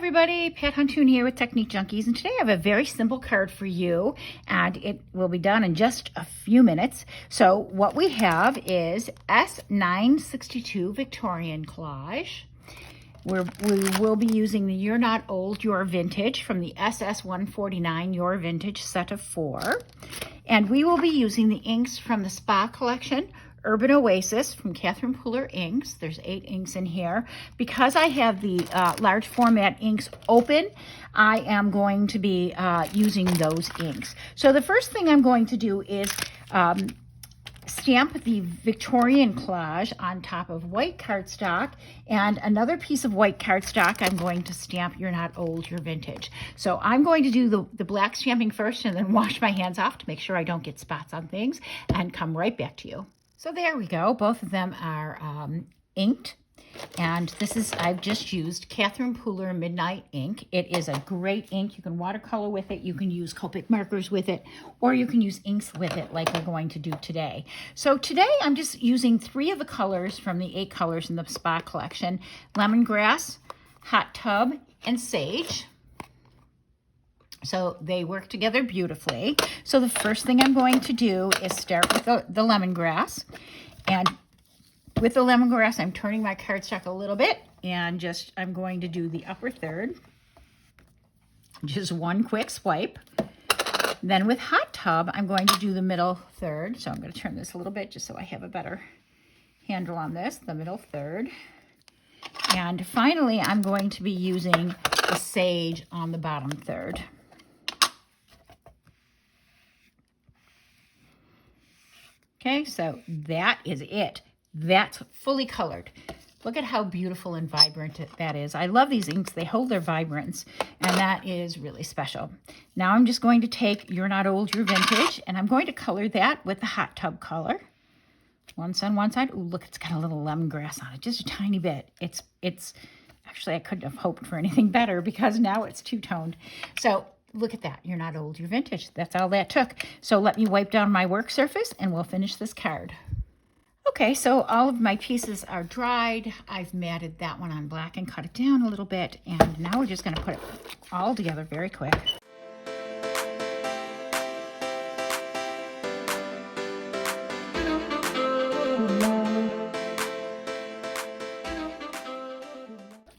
everybody, Pat Huntoon here with Technique Junkies, and today I have a very simple card for you, and it will be done in just a few minutes. So what we have is S962 Victorian Collage. We will be using the You're Not Old, You're Vintage from the SS149 Your Vintage set of 4. And we will be using the inks from the Spa collection, Urban Oasis from Catherine Pooler Inks. There's 8 inks in here. Because I have the large format inks open, I am going to be using those inks. So the first thing I'm going to do is stamp the Victorian collage on top of white cardstock, and another piece of white cardstock I'm going to stamp You're Not Old, You're Vintage. So I'm going to do the black stamping first and then wash my hands off to make sure I don't get spots on things and come right back to you. So there we go. Both of them are inked. And this is, I've just used Catherine Pooler Midnight ink. It is a great ink. You can watercolor with it. You can use Copic markers with it, or you can use inks with it like we're going to do today. So today I'm just using 3 of the colors from the 8 colors in the Spa collection: Lemongrass, Hot Tub, and Sage. So they work together beautifully. So the first thing I'm going to do is start with the lemongrass. And with the lemongrass, I'm turning my cardstock a little bit, and I'm going to do the upper third. Just one quick swipe. Then with Hot Tub, I'm going to do the middle third. So I'm going to turn this a little bit just so I have a better handle on this, the middle third. And finally, I'm going to be using the Sage on the bottom third. Okay, so that is it. That's fully colored. Look at how beautiful and vibrant that is. I love these inks. They hold their vibrance, and that is really special. Now I'm just going to take You're Not Old, You're Vintage, and I'm going to color that with the Hot Tub color. Once on one side. Ooh, look, it's got a little lemongrass on it, just a tiny bit. It's actually, I couldn't have hoped for anything better because now it's two-toned. So look at that. You're not old, you're vintage. That's all that took. So let me wipe down my work surface and we'll finish this card. Okay, so all of my pieces are dried. I've matted that one on black and cut it down a little bit. And now we're just going to put it all together very quick.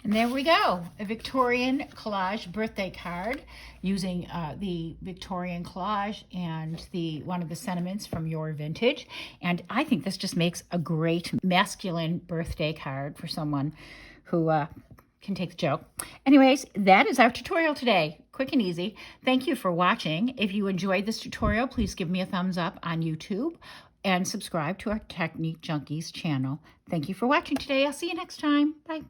And there we go, a Victorian collage birthday card using the Victorian collage and one of the sentiments from Your Vintage. And I think this just makes a great masculine birthday card for someone who can take the joke. Anyways, that is our tutorial today. Quick and easy. Thank you for watching. If you enjoyed this tutorial, please give me a thumbs up on YouTube and subscribe to our Technique Junkies channel. Thank you for watching today. I'll see you next time. Bye.